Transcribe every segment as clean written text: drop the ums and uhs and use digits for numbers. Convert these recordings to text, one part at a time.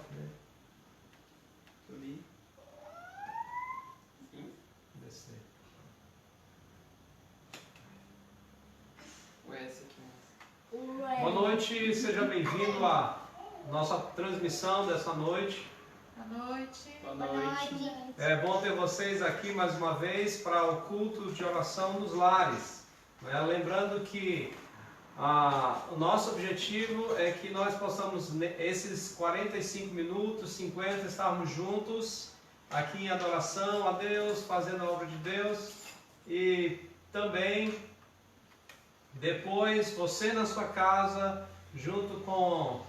Cadê? Subir. Descer. O S aqui. Boa noite, seja bem-vindo à nossa transmissão dessa noite. Boa noite. Boa noite. É bom ter vocês aqui mais uma vez para o culto de oração nos lares. Lembrando que o nosso objetivo é que nós possamos, esses 45 minutos, 50, estarmos juntos aqui em adoração a Deus, fazendo a obra de Deus, e também depois você na sua casa, junto com,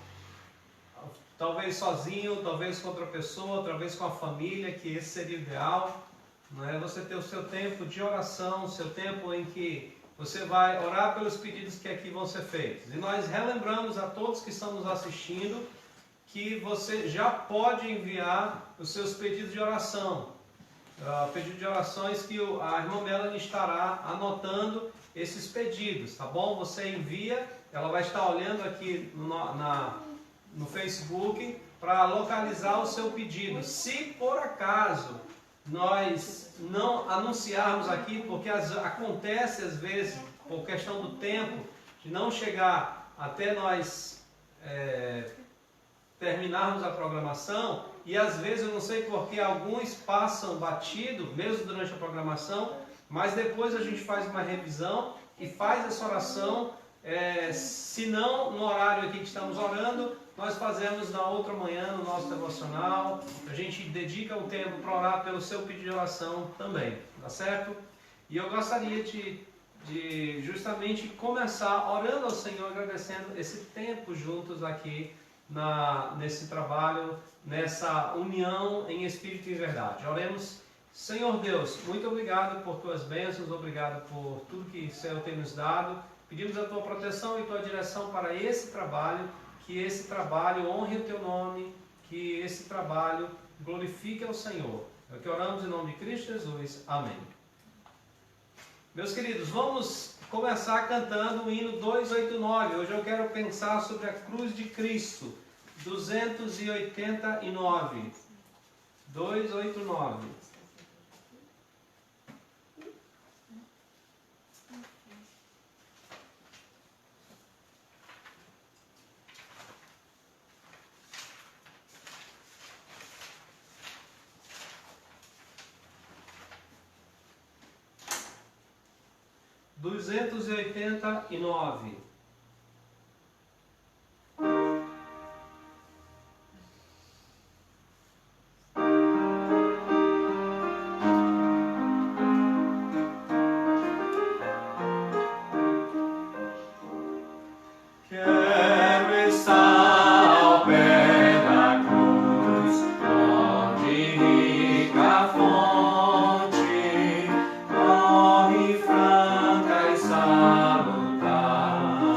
talvez sozinho, talvez com outra pessoa, talvez com a família, que esse seria o ideal, não é? Você ter o seu tempo de oração, o seu tempo em que você vai orar pelos pedidos que aqui vão ser feitos. E nós relembramos a todos que estão nos assistindo que você já pode enviar os seus pedidos de oração. Pedido de orações que a irmã Melanie estará anotando esses pedidos, tá bom? Você envia, ela vai estar olhando aqui no Facebook para localizar o seu pedido. Se por acaso nós não anunciarmos aqui, porque acontece às vezes, por questão do tempo, de não chegar até nós terminarmos a programação, e às vezes eu não sei porque alguns passam batido, mesmo durante a programação, mas depois a gente faz uma revisão e faz essa oração, se não no horário aqui que estamos orando, nós fazemos na outra manhã, no nosso devocional, a gente dedica o tempo para orar pelo seu pedido de oração também, tá certo? E eu gostaria de justamente começar orando ao Senhor, agradecendo esse tempo juntos aqui nesse trabalho, nessa união em espírito e verdade. Oremos. Senhor Deus, muito obrigado por tuas bênçãos, obrigado por tudo que o Senhor tem nos dado. Pedimos a tua proteção e tua direção para esse trabalho, que esse trabalho honre o teu nome, que esse trabalho glorifique ao Senhor. É o que oramos em nome de Cristo Jesus. Amém. Meus queridos, vamos começar cantando o hino 289. Hoje eu quero pensar sobre a cruz de Cristo. 289. 289. Duzentos e oitenta e nove. Salutar.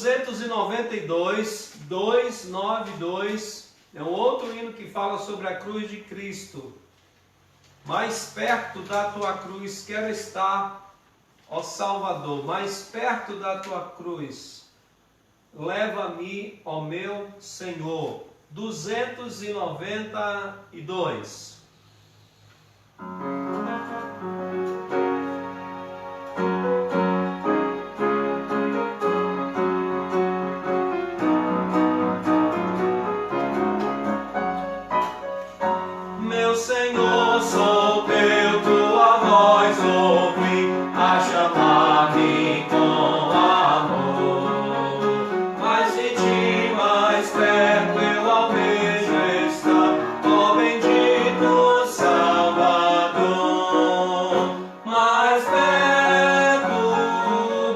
292, 292, é um outro hino que fala sobre a cruz de Cristo. Mais perto da tua cruz quero estar, ó Salvador, mais perto da tua cruz, leva-me, ó meu Senhor. 292. Meu Senhor, sou teu, tua voz ouvi a chamar-me com amor. Mais de ti, mais perto eu almejo estar, ó bendito Salvador. Mais perto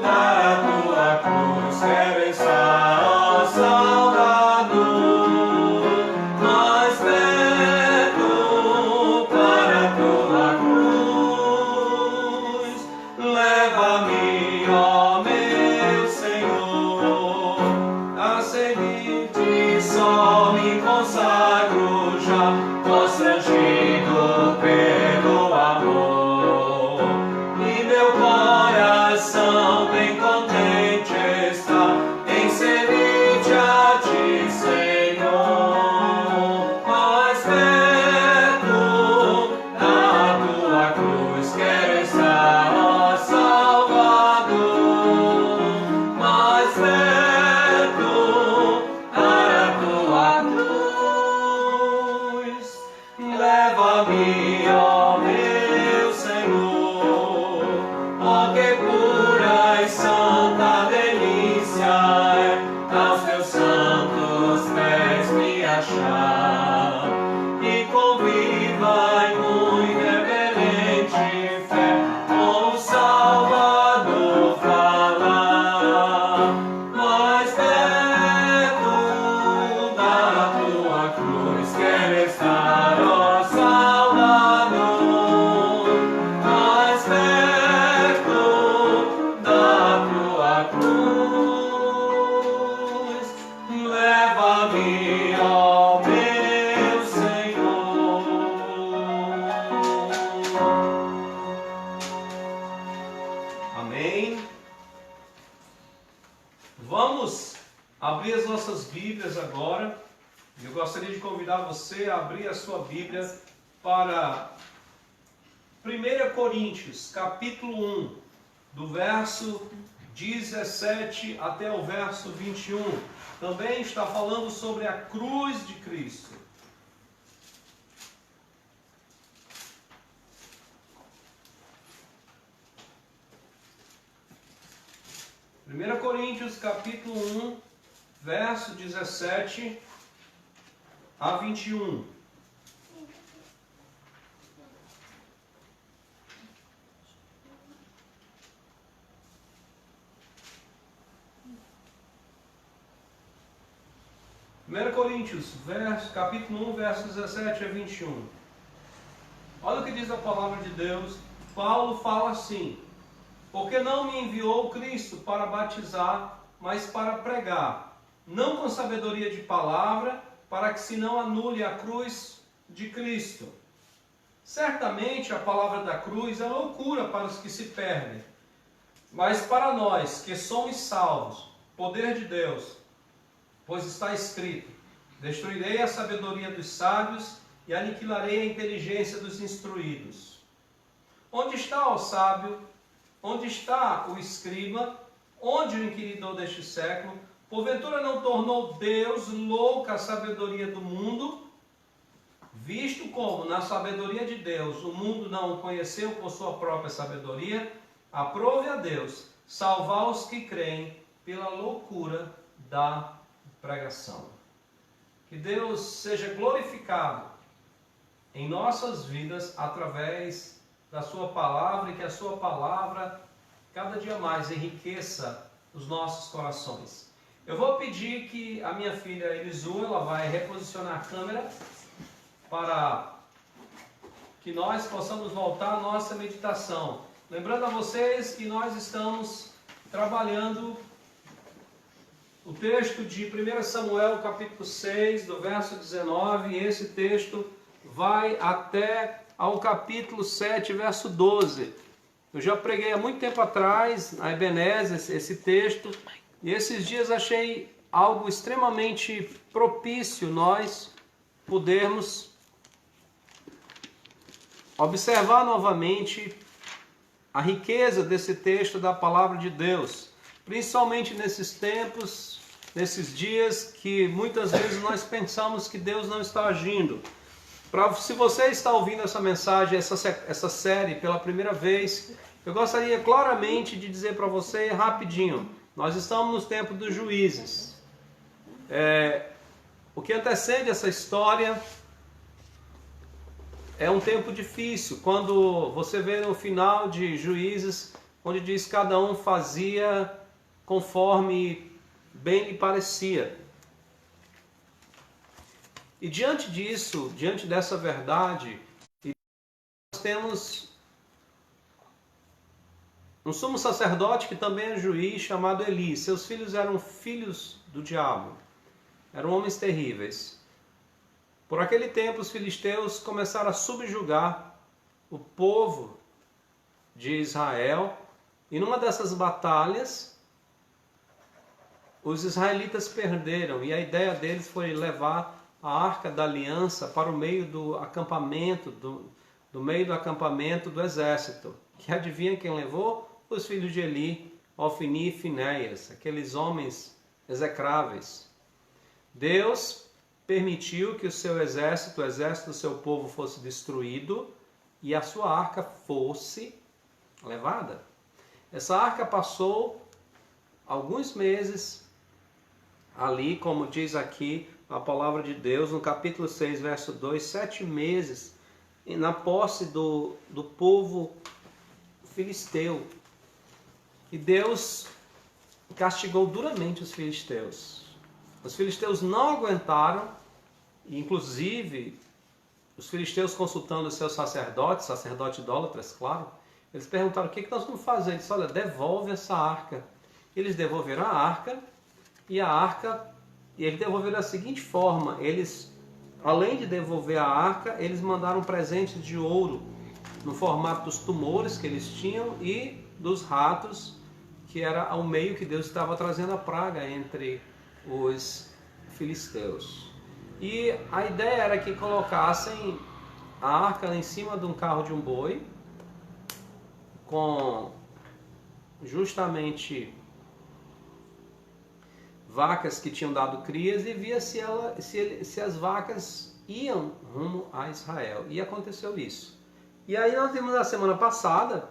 da tua cruz quero estar, ó Salvador. Mais perto para a tua cruz, leva-me, ó meu Senhor, a seguir-te só me consagro já, constrangido pelo amor, e meu coração bem contente está em servir-te a ti, Senhor. Mais perto da tua cruz quero estar, ó Salvador. Mais perto para a tua cruz, leva-me, ó meu Senhor. Ó que pura e santa delícia é aos teus santos pés me achar, e conviva em muito reverente fé com o Salvador falar. Mais perto da tua cruz quero estar, ó Salvador. Mais perto da tua cruz, leva-me, ó meu Senhor. Amém. Vamos abrir as nossas Bíblias agora. Eu gostaria de convidar você a abrir a sua Bíblia para 1 Coríntios, capítulo 1, do verso 17 até o verso 21. Também está falando sobre a cruz de Cristo. Primeira Coríntios, capítulo 1, verso 17 a 21. Primeira Coríntios, capítulo 1, verso 17 a 21. Olha o que diz a palavra de Deus. Paulo fala assim: porque não me enviou Cristo para batizar, mas para pregar, não com sabedoria de palavra, para que se não anule a cruz de Cristo. Certamente a palavra da cruz é loucura para os que se perdem, mas para nós que somos salvos, poder de Deus, pois está escrito: destruirei a sabedoria dos sábios e aniquilarei a inteligência dos instruídos. Onde está o sábio? Onde está o escriba? Onde o inquiridor deste século? Porventura não tornou Deus louca a sabedoria do mundo? Visto como, na sabedoria de Deus, o mundo não o conheceu por sua própria sabedoria, aprove a Deus salvar os que creem pela loucura da pregação. Que Deus seja glorificado em nossas vidas através da sua palavra, e que a sua palavra cada dia mais enriqueça os nossos corações. Eu vou pedir que a minha filha Elisu, ela vai reposicionar a câmera para que nós possamos voltar à nossa meditação. Lembrando a vocês que nós estamos trabalhando o texto de 1 Samuel, capítulo 6, do verso 19, e esse texto vai até ao capítulo 7, verso 12. Eu já preguei há muito tempo atrás, na Ebenezer, esse texto, e esses dias achei algo extremamente propício nós podermos observar novamente a riqueza desse texto da palavra de Deus, principalmente nesses tempos, nesses dias que muitas vezes nós pensamos que Deus não está agindo. Se você está ouvindo essa mensagem, essa série pela primeira vez, eu gostaria claramente de dizer para você rapidinho, nós estamos nos tempos dos juízes. O que antecede essa história é um tempo difícil, quando você vê no final de Juízes, onde diz que cada um fazia conforme bem lhe parecia. E diante disso, diante dessa verdade, nós temos um sumo sacerdote que também é juiz, chamado Eli. Seus filhos eram filhos do diabo, eram homens terríveis. Por aquele tempo, os filisteus começaram a subjugar o povo de Israel. E numa dessas batalhas, os israelitas perderam. E a ideia deles foi levar a Arca da Aliança para o meio do acampamento, do meio do acampamento do exército. Que adivinha quem levou? Os filhos de Eli, Ofni e Finéias, aqueles homens execráveis. Deus permitiu que o seu exército, o exército do seu povo, fosse destruído e a sua arca fosse levada. Essa arca passou alguns meses ali, como diz aqui a palavra de Deus, no capítulo 6, verso 2, 7 meses na posse do povo filisteu. E Deus castigou duramente os filisteus. Os filisteus não aguentaram, inclusive os filisteus consultando os seus sacerdotes idólatras, claro, eles perguntaram: o que nós vamos fazer? Eles disseram: olha, devolve essa arca. Eles devolveram a arca, e eles devolveram da seguinte forma: eles, além de devolver a arca, eles mandaram presentes de ouro, no formato dos tumores que eles tinham e dos ratos, que era ao meio que Deus estava trazendo a praga entre os filisteus. E a ideia era que colocassem a arca em cima de um carro de um boi, com justamente vacas que tinham dado crias, e via se as vacas iam rumo a Israel. E aconteceu isso. E aí nós vimos na semana passada,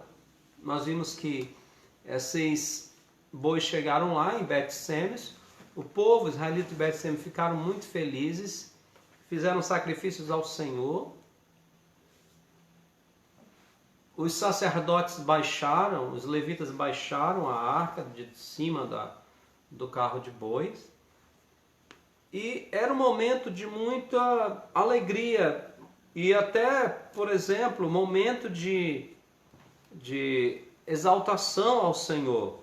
nós vimos que esses bois chegaram lá em Bet-Semes. O povo israelita de Bet-Semes ficaram muito felizes, fizeram sacrifícios ao Senhor. Os sacerdotes baixaram, os levitas baixaram a arca de cima do carro de bois. E era um momento de muita alegria e até, por exemplo, momento de exaltação ao Senhor.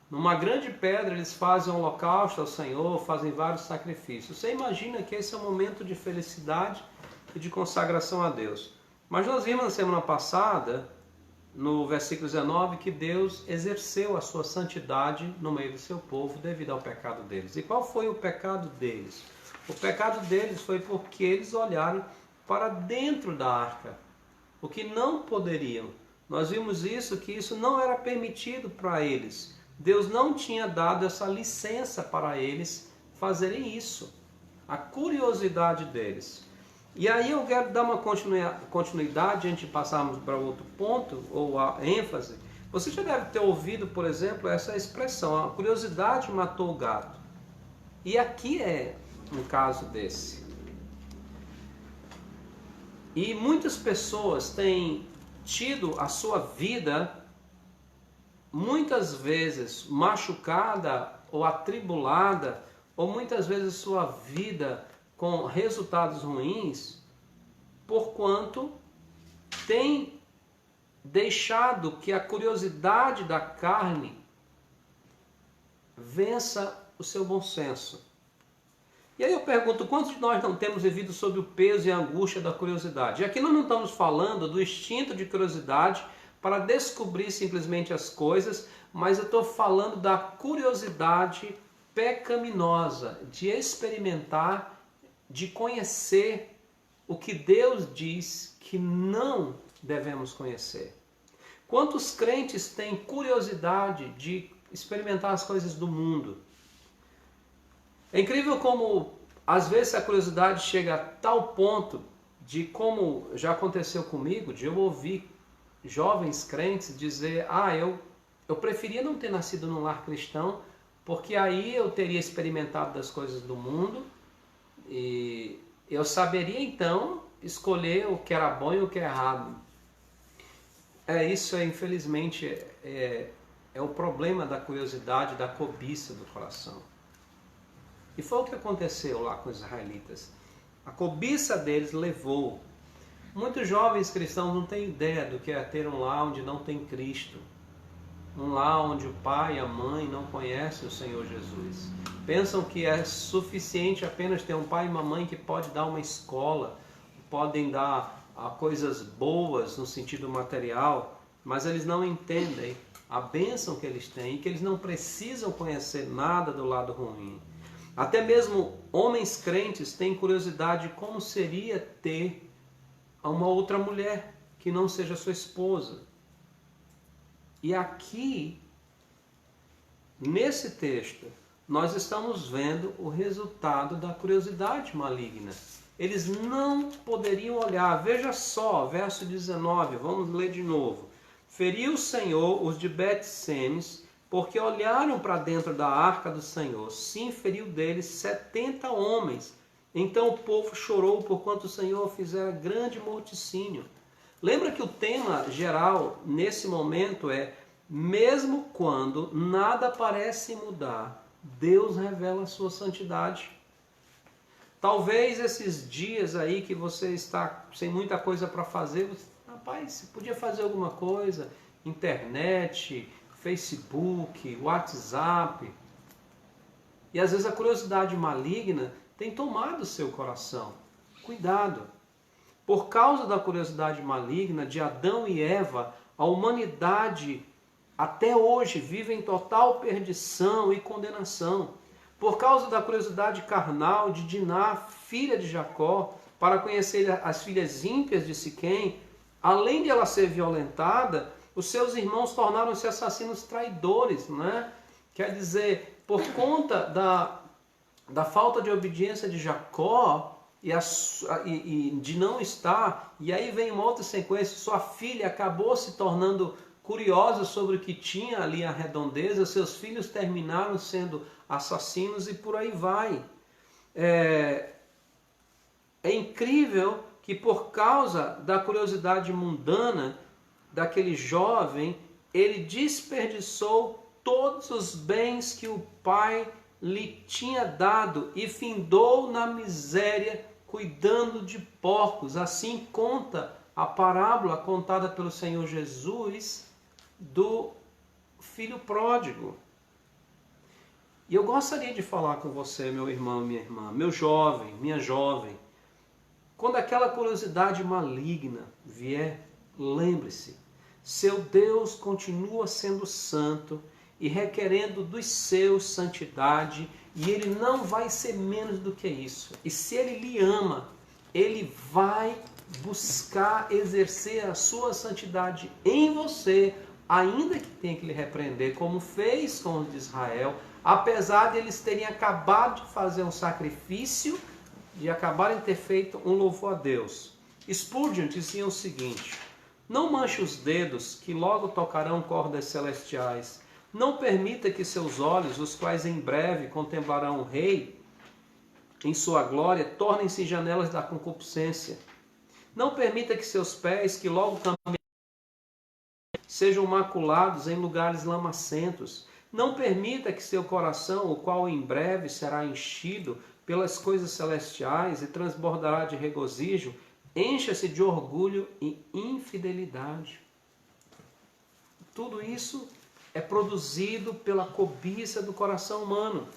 Numa grande pedra eles fazem um holocausto ao Senhor, fazem vários sacrifícios. Você imagina que esse é um momento de felicidade e de consagração a Deus. Mas nós vimos na semana passada, no versículo 19, que Deus exerceu a sua santidade no meio do seu povo devido ao pecado deles. E qual foi o pecado deles? O pecado deles foi porque eles olharam para dentro da arca, o que não poderiam. Nós vimos isso, que isso não era permitido para eles. Deus não tinha dado essa licença para eles fazerem isso. A curiosidade deles. E aí eu quero dar uma continuidade antes de passarmos para outro ponto, ou a ênfase. Você já deve ter ouvido, por exemplo, essa expressão: a curiosidade matou o gato. E aqui é um caso desse. E muitas pessoas têm tido a sua vida muitas vezes machucada ou atribulada, ou muitas vezes sua vida com resultados ruins, porquanto tem deixado que a curiosidade da carne vença o seu bom senso. E aí eu pergunto, quantos de nós não temos vivido sob o peso e a angústia da curiosidade? E aqui nós não estamos falando do instinto de curiosidade para descobrir simplesmente as coisas, mas eu estou falando da curiosidade pecaminosa, de experimentar, de conhecer o que Deus diz que não devemos conhecer. Quantos crentes têm curiosidade de experimentar as coisas do mundo? É incrível como, às vezes, a curiosidade chega a tal ponto de, como já aconteceu comigo, de eu ouvir jovens crentes dizer: eu preferia não ter nascido num lar cristão, porque aí eu teria experimentado das coisas do mundo e eu saberia então escolher o que era bom e o que é errado. Isso infelizmente é o problema da curiosidade, da cobiça do coração. E foi o que aconteceu lá com os israelitas. A cobiça deles levou. Muitos jovens cristãos não têm ideia do que é ter um lar onde não tem Cristo. Um lar onde o pai e a mãe não conhecem o Senhor Jesus. Pensam que é suficiente apenas ter um pai e uma mãe que pode dar uma escola, podem dar coisas boas no sentido material, mas eles não entendem a bênção que eles têm e que eles não precisam conhecer nada do lado ruim. Até mesmo homens crentes têm curiosidade de como seria ter uma outra mulher que não seja sua esposa. E aqui, nesse texto, nós estamos vendo o resultado da curiosidade maligna. Eles não poderiam olhar. Veja só, verso 19, vamos ler de novo. Feriu o Senhor os de Bet-Semes, porque olharam para dentro da arca do Senhor. Sim, feriu deles 70 homens. Então o povo chorou, porquanto o Senhor fizera grande morticínio. Lembra que o tema geral nesse momento é: mesmo quando nada parece mudar, Deus revela a sua santidade. Talvez esses dias aí que você está sem muita coisa para fazer, rapaz, você podia fazer alguma coisa, internet, Facebook, WhatsApp. E às vezes a curiosidade maligna tem tomado o seu coração. Cuidado. Por causa da curiosidade maligna de Adão e Eva, a humanidade até hoje vive em total perdição e condenação. Por causa da curiosidade carnal de Diná, filha de Jacó, para conhecer as filhas ímpias de Siquém, além de ela ser violentada, os seus irmãos tornaram-se assassinos traidores, né? Quer dizer, por conta da falta de obediência de Jacó e de não estar, e aí vem uma outra sequência, sua filha acabou se tornando curiosa sobre o que tinha ali à redondeza, seus filhos terminaram sendo assassinos e por aí vai. É incrível que por causa da curiosidade mundana daquele jovem, ele desperdiçou todos os bens que o pai lhe tinha dado e findou na miséria cuidando de porcos. Assim conta a parábola contada pelo Senhor Jesus do filho pródigo. E eu gostaria de falar com você, meu irmão, minha irmã, meu jovem, minha jovem. Quando aquela curiosidade maligna vier, lembre-se, seu Deus continua sendo santo e requerendo dos seus santidade, e ele não vai ser menos do que isso. E se ele lhe ama, ele vai buscar exercer a sua santidade em você, ainda que tenha que lhe repreender, como fez com os de Israel, apesar de eles terem acabado de fazer um sacrifício, de acabarem de ter feito um louvor a Deus. Spurgeon dizia o seguinte: não manche os dedos, que logo tocarão cordas celestiais. Não permita que seus olhos, os quais em breve contemplarão o Rei em sua glória, tornem-se janelas da concupiscência. Não permita que seus pés, que logo caminharão, sejam maculados em lugares lamacentos. Não permita que seu coração, o qual em breve será enchido pelas coisas celestiais e transbordará de regozijo, encha-se de orgulho e infidelidade. Tudo isso é produzido pela cobiça do coração humano.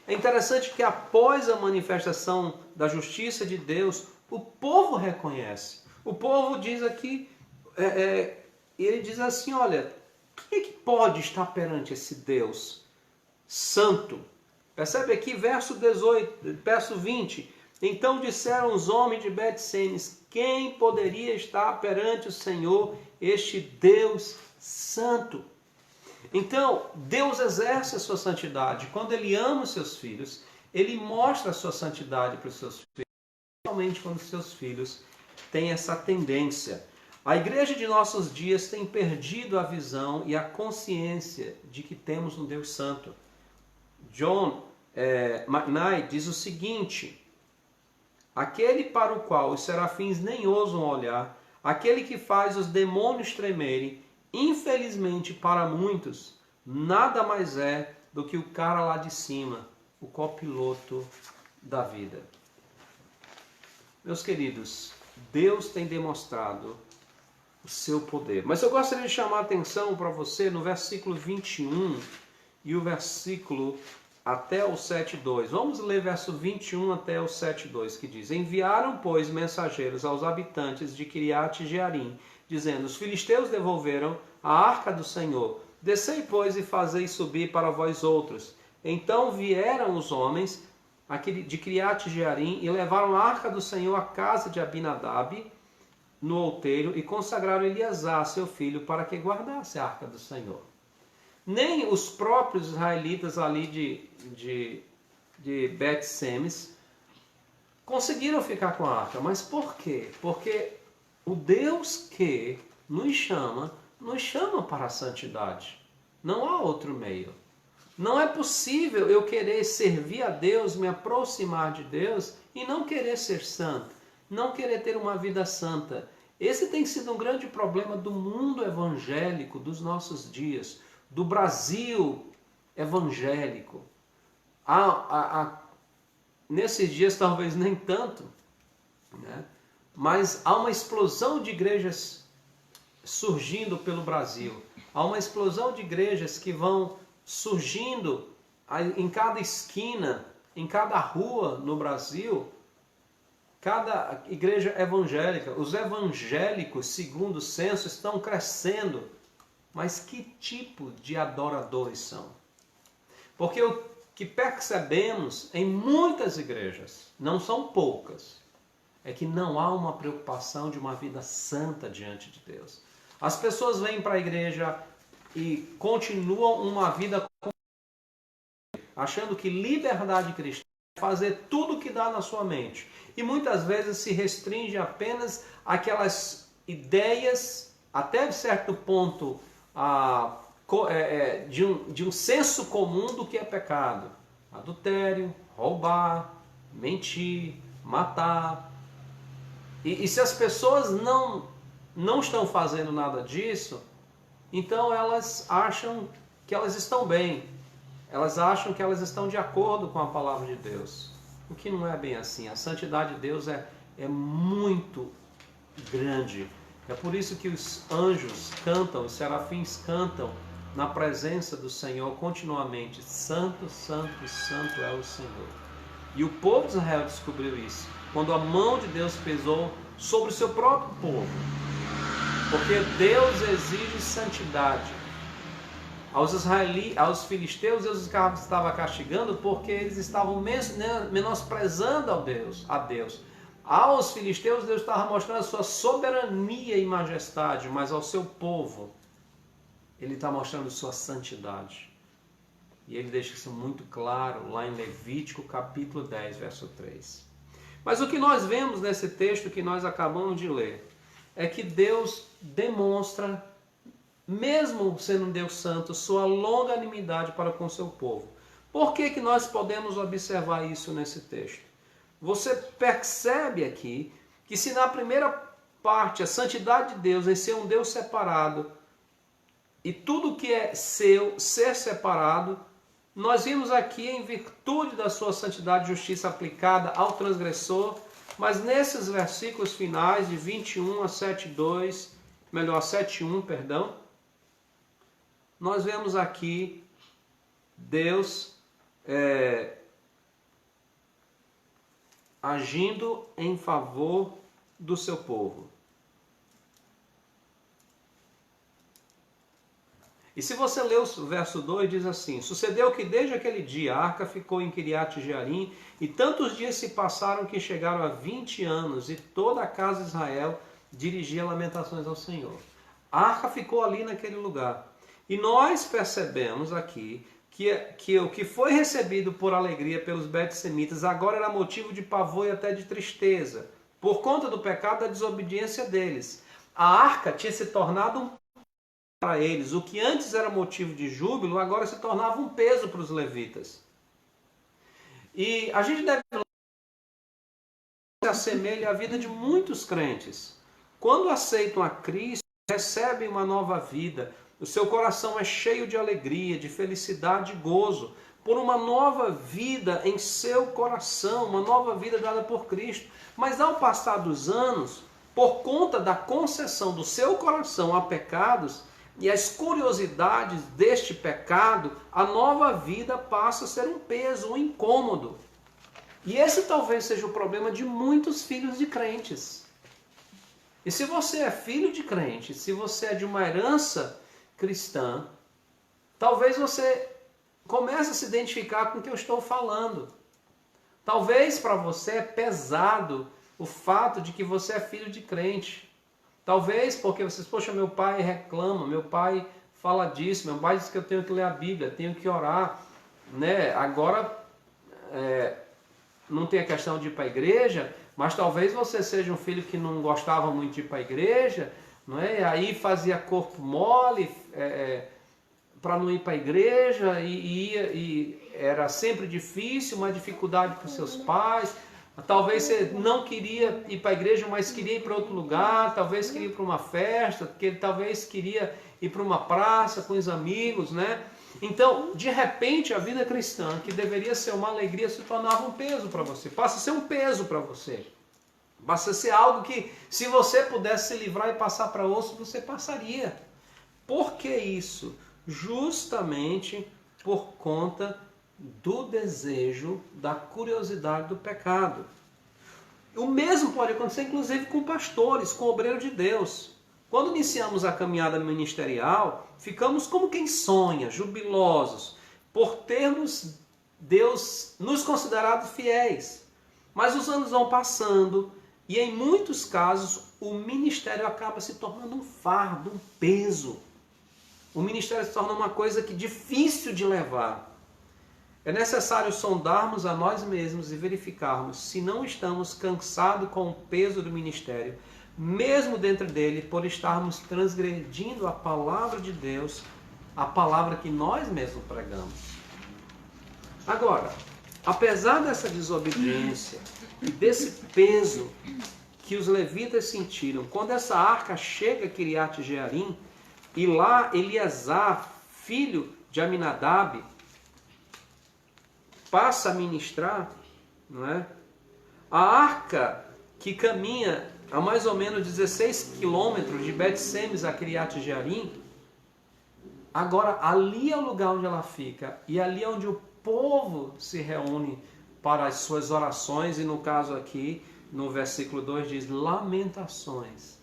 É interessante que após a manifestação da justiça de Deus, o povo reconhece. O povo diz aqui, ele diz assim, olha, quem é que pode estar perante esse Deus santo? Percebe aqui, verso 20. Então disseram os homens de Bet-Semes, quem poderia estar perante o Senhor, este Deus santo? Então, Deus exerce a sua santidade. Quando Ele ama os seus filhos, Ele mostra a sua santidade para os seus filhos, principalmente quando os seus filhos têm essa tendência. A igreja de nossos dias tem perdido a visão e a consciência de que temos um Deus santo. John McKnight diz o seguinte: aquele para o qual os serafins nem ousam olhar, aquele que faz os demônios tremerem, infelizmente para muitos, nada mais é do que o cara lá de cima, o copiloto da vida. Meus queridos, Deus tem demonstrado o seu poder. Mas eu gostaria de chamar a atenção para você no versículo 21 e o versículo até o 7:2. Vamos ler verso 21 até o 7:2, que diz: enviaram, pois, mensageiros aos habitantes de Kiriat Jearim, dizendo: os filisteus devolveram a arca do Senhor. Descei, pois, e fazei subir para vós outros. Então vieram os homens de Kiriat Jearim e levaram a arca do Senhor à casa de Abinadab, no outeiro, e consagraram Eleazar, seu filho, para que guardasse a arca do Senhor. Nem os próprios israelitas ali de Bet-Semes conseguiram ficar com a arca. Mas por quê? Porque o Deus que nos chama para a santidade. Não há outro meio. Não é possível eu querer servir a Deus, me aproximar de Deus e não querer ser santo, não querer ter uma vida santa. Esse tem sido um grande problema do mundo evangélico dos nossos dias, do Brasil evangélico. Nesses dias talvez nem tanto, né? Mas há uma explosão de igrejas surgindo pelo Brasil. Há uma explosão de igrejas que vão surgindo em cada esquina, em cada rua no Brasil, cada igreja evangélica. Os evangélicos, segundo o censo, estão crescendo. Mas que tipo de adoradores são? Porque o que percebemos em muitas igrejas, não são poucas, é que não há uma preocupação de uma vida santa diante de Deus. As pessoas vêm para a igreja e continuam uma vida achando que liberdade cristã é fazer tudo o que dá na sua mente. E muitas vezes se restringe apenas àquelas ideias, até certo ponto, de um senso comum do que é pecado. Adultério, roubar, mentir, matar. E se as pessoas não estão fazendo nada disso, então elas acham que elas estão bem. Elas acham que elas estão de acordo com a palavra de Deus. O que não é bem assim. A santidade de Deus é muito grande. É por isso que os anjos cantam, os serafins cantam na presença do Senhor continuamente. Santo, santo, santo é o Senhor. E o povo de Israel descobriu isso quando a mão de Deus pesou sobre o seu próprio povo. Porque Deus exige santidade. Aos filisteus, Deus estava castigando porque eles estavam menosprezando a Deus. Aos filisteus, Deus estava mostrando a sua soberania e majestade, mas ao seu povo, Ele está mostrando sua santidade. E Ele deixa isso muito claro lá em Levítico capítulo 10, verso 3. Mas o que nós vemos nesse texto que nós acabamos de ler, é que Deus demonstra, mesmo sendo um Deus santo, sua longanimidade para com o seu povo. Por que nós podemos observar isso nesse texto? Você percebe aqui que se na primeira parte a santidade de Deus em ser um Deus separado e tudo que é seu ser separado, nós vimos aqui em virtude da sua santidade e justiça aplicada ao transgressor, mas nesses versículos finais de 21 a 7:2, melhor 7:1, perdão, nós vemos aqui Deus agindo em favor do seu povo. E se você ler o verso 2, diz assim: sucedeu que desde aquele dia a arca ficou em Kiriat Jearim, e tantos dias se passaram que chegaram a 20 anos, e toda a casa de Israel dirigia lamentações ao Senhor. A arca ficou ali naquele lugar. E nós percebemos aqui que o que foi recebido por alegria pelos betsemitas agora era motivo de pavor e até de tristeza, por conta do pecado da desobediência deles. A arca tinha se tornado um para eles. O que antes era motivo de júbilo, agora se tornava um peso para os levitas. E a gente deve se assemelha à vida de muitos crentes. Quando aceitam a Cristo, recebem uma nova vida, o seu coração é cheio de alegria, de felicidade e gozo, por uma nova vida em seu coração, uma nova vida dada por Cristo. Mas ao passar dos anos, por conta da concessão do seu coração a pecados, e as curiosidades deste pecado, a nova vida passa a ser um peso, um incômodo. E esse talvez seja o problema de muitos filhos de crentes. E se você é filho de crente, se você é de uma herança cristã, talvez você comece a se identificar com o que eu estou falando. Talvez para você é pesado o fato de que você é filho de crente. Talvez porque vocês, poxa, meu pai reclama, meu pai fala disso, meu pai diz que eu tenho que ler a Bíblia, tenho que orar, né? Agora, não tem a questão de ir para a igreja, mas talvez você seja um filho que não gostava muito de ir para a igreja, não é? Aí fazia corpo mole para não ir para a igreja e era sempre difícil, uma dificuldade para os seus pais. Talvez você não queria ir para a igreja, mas queria ir para outro lugar, talvez queria ir para uma festa, talvez queria ir para uma praça com os amigos, né? Então, de repente, a vida cristã, que deveria ser uma alegria, se tornava um peso para você. Passa a ser um peso para você. Passa a ser algo que, se você pudesse se livrar e passar para outro, você passaria. Por que isso? Justamente por conta do desejo, da curiosidade do pecado. O mesmo pode acontecer, inclusive, com pastores, com obreiros de Deus. Quando iniciamos a caminhada ministerial, ficamos como quem sonha, jubilosos, por termos Deus nos considerado fiéis. Mas os anos vão passando e, em muitos casos, o ministério acaba se tornando um fardo, um peso. O ministério se torna uma coisa que é difícil de levar. É necessário sondarmos a nós mesmos e verificarmos se não estamos cansados com o peso do ministério, mesmo dentro dele, por estarmos transgredindo a palavra de Deus, a palavra que nós mesmos pregamos. Agora, apesar dessa desobediência e desse peso que os levitas sentiram, quando essa arca chega a Kiriat Jearim, e lá Eleazar, filho de Aminadab, passa a ministrar, não é? A arca que caminha a mais ou menos 16 quilômetros de Bet-Semes a Kiriat Jearim, agora ali é o lugar onde ela fica, e ali é onde o povo se reúne para as suas orações, e no caso aqui, no versículo 2 diz lamentações.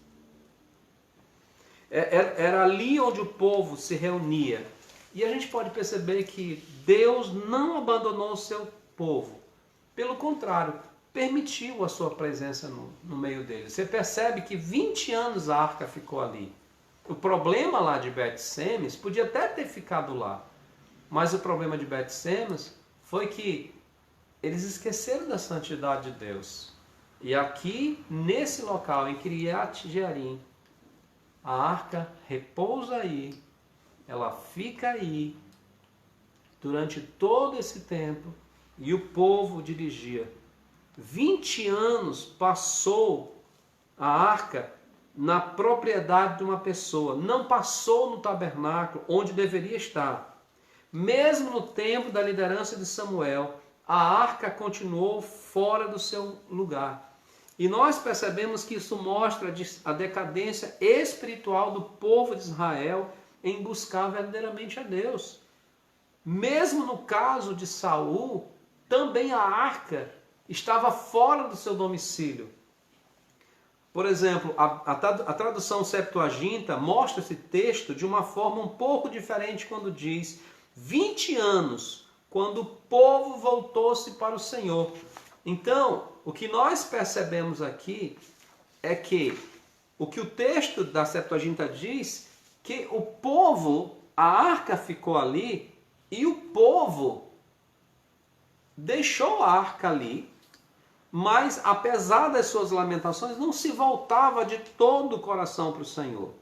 Era ali onde o povo se reunia. E a gente pode perceber que Deus não abandonou o seu povo. Pelo contrário, permitiu a sua presença no meio deles. Você percebe que 20 anos a arca ficou ali. O problema lá de Bet-Semes podia até ter ficado lá. Mas o problema de Bet-Semes foi que eles esqueceram da santidade de Deus. E aqui, nesse local, em Kiriat Jearim, a arca repousa aí. Ela fica aí durante todo esse tempo e o povo dirigia. 20 anos passou a arca na propriedade de uma pessoa, não passou no tabernáculo onde deveria estar. Mesmo no tempo da liderança de Samuel, a arca continuou fora do seu lugar. E nós percebemos que isso mostra a decadência espiritual do povo de Israel em buscar verdadeiramente a Deus. Mesmo no caso de Saul, também a arca estava fora do seu domicílio. Por exemplo, a tradução Septuaginta mostra esse texto de uma forma um pouco diferente quando diz 20 anos, quando o povo voltou-se para o Senhor. Então, o que nós percebemos aqui é que o texto da Septuaginta diz que o povo, a arca ficou ali e o povo deixou a arca ali, mas apesar das suas lamentações, não se voltava de todo o coração para o Senhor.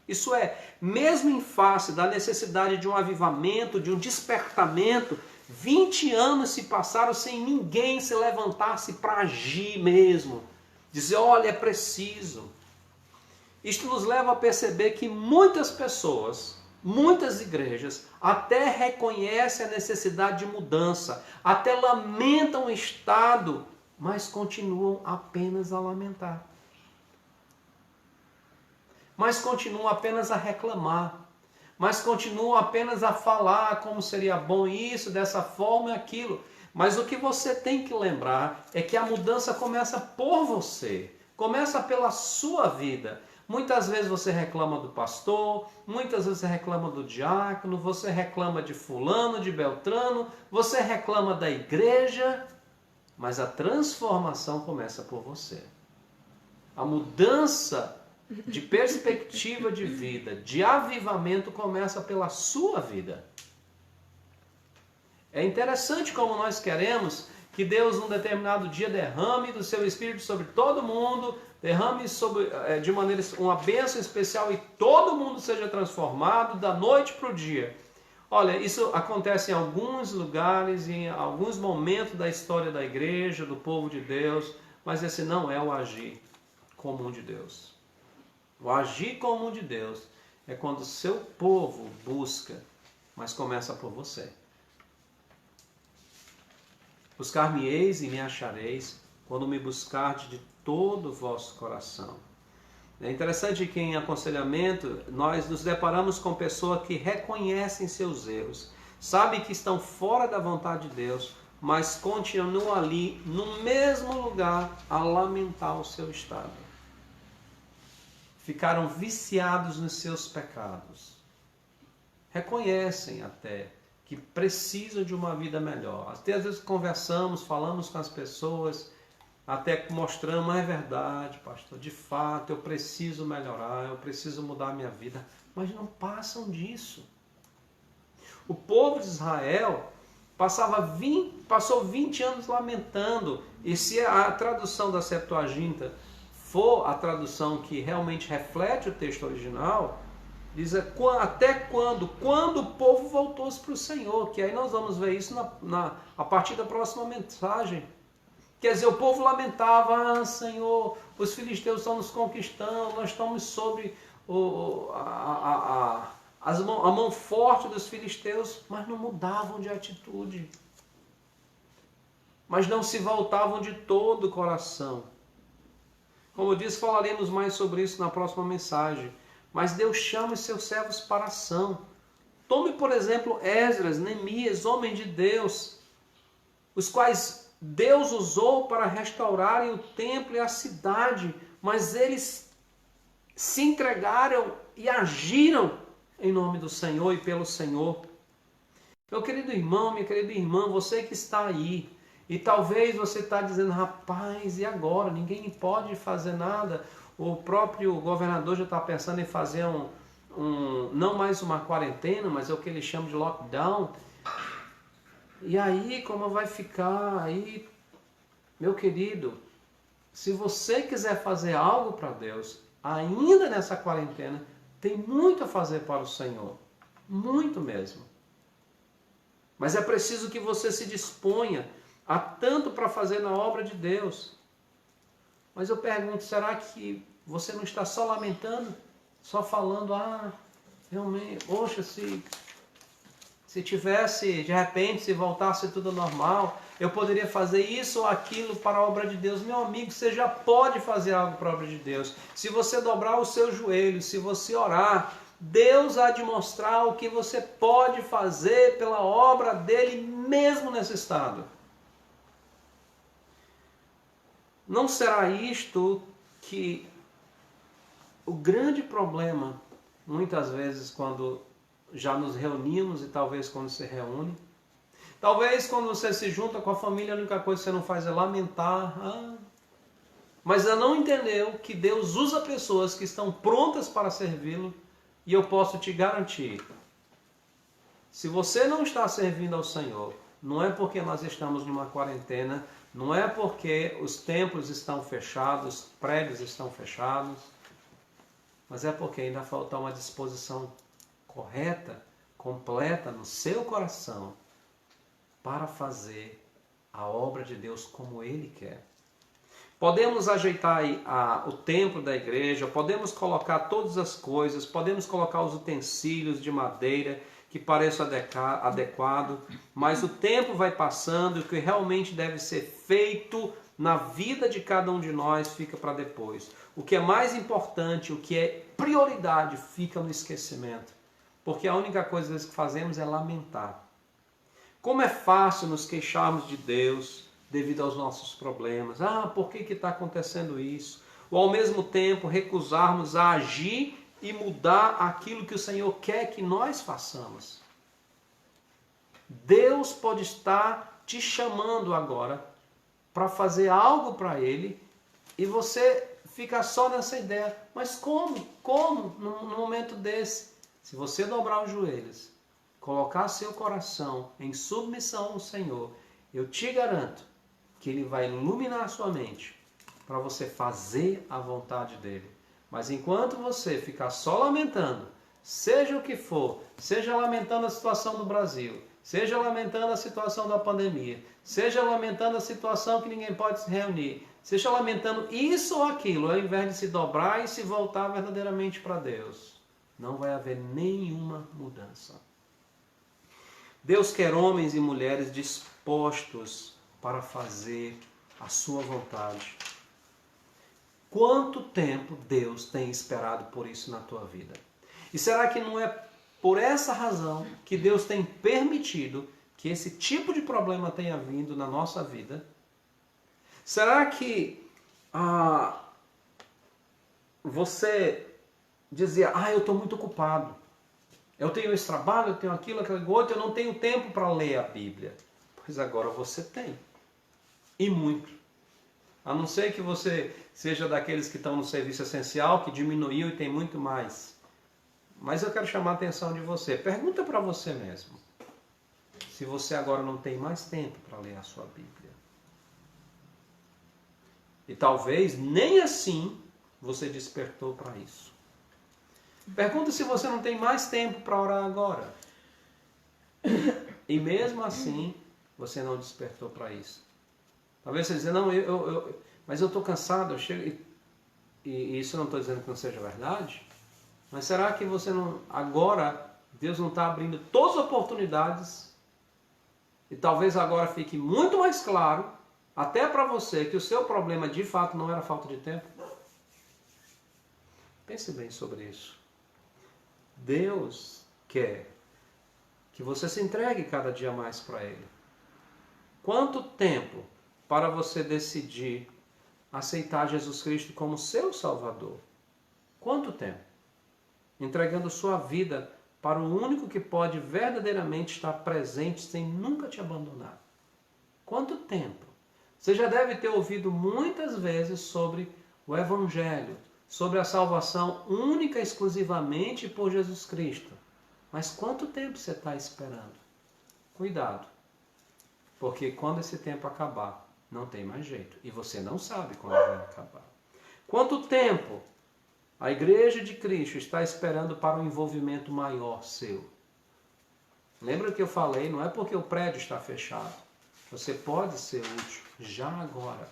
Isso é, mesmo em face da necessidade de um avivamento, de um despertamento, 20 anos se passaram sem ninguém se levantar-se para agir mesmo. Dizer, olha, é preciso. Isto nos leva a perceber que muitas pessoas, muitas igrejas, até reconhecem a necessidade de mudança, até lamentam o estado, mas continuam apenas a lamentar. Mas continuam apenas a reclamar. Mas continuam apenas a falar como seria bom isso, dessa forma e aquilo. Mas o que você tem que lembrar é que a mudança começa por você. Começa pela sua vida. Muitas vezes você reclama do pastor, muitas vezes você reclama do diácono, você reclama de fulano, de beltrano, você reclama da igreja, mas a transformação começa por você. A mudança de perspectiva de vida, de avivamento, começa pela sua vida. É interessante como nós queremos que Deus, num determinado dia, derrame do seu Espírito sobre todo mundo, derrame de maneira uma bênção especial e todo mundo seja transformado da noite para o dia. Olha, isso acontece em alguns lugares, em alguns momentos da história da igreja, do povo de Deus, mas esse não é o agir comum de Deus. O agir comum de Deus é quando o seu povo busca, mas começa por você. Buscar-me-eis e me achareis, quando me buscardes de todo o vosso coração. É interessante que em aconselhamento nós nos deparamos com pessoas que reconhecem seus erros, sabem que estão fora da vontade de Deus, mas continuam ali no mesmo lugar a lamentar o seu estado. Ficaram viciados nos seus pecados. Reconhecem até que precisam de uma vida melhor. Até às vezes conversamos, falamos com as pessoas, até mostramos, é verdade, pastor, de fato eu preciso melhorar, eu preciso mudar a minha vida, mas não passam disso. O povo de Israel passou 20 anos lamentando, e se a tradução da Septuaginta for a tradução que realmente reflete o texto original, diz até quando? Quando o povo voltou-se para o Senhor, que aí nós vamos ver isso a partir da próxima mensagem. Quer dizer, o povo lamentava, Senhor, os filisteus estão nos conquistando, nós estamos sobre a mão forte dos filisteus, mas não mudavam de atitude. Mas não se voltavam de todo o coração. Como eu disse, falaremos mais sobre isso na próxima mensagem. Mas Deus chama os seus servos para a ação. Tome, por exemplo, Esdras, Neemias, homens de Deus, os quais Deus usou para restaurarem o templo e a cidade, mas eles se entregaram e agiram em nome do Senhor e pelo Senhor. Meu querido irmão, minha querida irmã, você que está aí, e talvez você está dizendo, rapaz, e agora? Ninguém pode fazer nada. O próprio governador já está pensando em fazer não mais uma quarentena, mas é o que ele chama de lockdown. E aí, como vai ficar? Aí, meu querido, se você quiser fazer algo para Deus, ainda nessa quarentena, tem muito a fazer para o Senhor. Muito mesmo. Mas é preciso que você se disponha a tanto para fazer na obra de Deus. Mas eu pergunto, será que você não está só lamentando? Só falando, realmente, poxa, se tivesse, de repente, se voltasse tudo normal, eu poderia fazer isso ou aquilo para a obra de Deus. Meu amigo, você já pode fazer algo para a obra de Deus. Se você dobrar os seus joelhos, se você orar, Deus há de mostrar o que você pode fazer pela obra dele mesmo nesse estado. Não será isto que o grande problema, muitas vezes quando já nos reunimos e talvez quando se reúne, talvez quando você se junta com a família, a única coisa que você não faz é lamentar, mas ela não entendeu que Deus usa pessoas que estão prontas para servi-lo. E eu posso te garantir, se você não está servindo ao Senhor, não é porque nós estamos numa quarentena, não é porque os templos estão fechados, os prédios estão fechados, mas é porque ainda falta uma disposição correta, completa no seu coração para fazer a obra de Deus como Ele quer. Podemos ajeitar o templo da igreja, podemos colocar todas as coisas, podemos colocar os utensílios de madeira que pareçam adequado, mas o tempo vai passando e o que realmente deve ser feito na vida de cada um de nós fica para depois. O que é mais importante, o que é prioridade, fica no esquecimento. Porque a única coisa que fazemos é lamentar. Como é fácil nos queixarmos de Deus devido aos nossos problemas. Por que está acontecendo isso? Ou ao mesmo tempo recusarmos a agir e mudar aquilo que o Senhor quer que nós façamos. Deus pode estar te chamando agora para fazer algo para Ele e você fica só nessa ideia. Mas como? Como? Num momento desse? Se você dobrar os joelhos, colocar seu coração em submissão ao Senhor, eu te garanto que Ele vai iluminar a sua mente para você fazer a vontade dEle. Mas enquanto você ficar só lamentando, seja o que for, seja lamentando a situação do Brasil, seja lamentando a situação da pandemia, seja lamentando a situação que ninguém pode se reunir, seja lamentando isso ou aquilo, ao invés de se dobrar e se voltar verdadeiramente para Deus, não vai haver nenhuma mudança. Deus quer homens e mulheres dispostos para fazer a sua vontade. Quanto tempo Deus tem esperado por isso na tua vida? E será que não é por essa razão que Deus tem permitido que esse tipo de problema tenha vindo na nossa vida? Será que você dizia, eu estou muito ocupado, eu tenho esse trabalho, eu tenho aquilo, aquele outro, eu não tenho tempo para ler a Bíblia? Pois agora você tem. E muito. A não ser que você seja daqueles que estão no serviço essencial, que diminuiu e tem muito mais. Mas eu quero chamar a atenção de você. Pergunta para você mesmo. Se você agora não tem mais tempo para ler a sua Bíblia. E talvez nem assim você despertou para isso. Pergunta se você não tem mais tempo para orar agora. E mesmo assim, você não despertou para isso. Talvez você diga, não, mas eu estou cansado, eu chego... E isso eu não estou dizendo que não seja verdade. Mas será que você não... Agora, Deus não está abrindo todas as oportunidades? E talvez agora fique muito mais claro, até para você, que o seu problema de fato não era falta de tempo? Pense bem sobre isso. Deus quer que você se entregue cada dia mais para Ele. Quanto tempo para você decidir aceitar Jesus Cristo como seu Salvador? Quanto tempo? Entregando sua vida para o único que pode verdadeiramente estar presente sem nunca te abandonar. Quanto tempo? Você já deve ter ouvido muitas vezes sobre o Evangelho, sobre a salvação única e exclusivamente por Jesus Cristo. Mas quanto tempo você está esperando? Cuidado, porque quando esse tempo acabar, não tem mais jeito. E você não sabe quando vai acabar. Quanto tempo a Igreja de Cristo está esperando para um envolvimento maior seu? Lembra que eu falei, não é porque o prédio está fechado. Você pode ser útil já agora.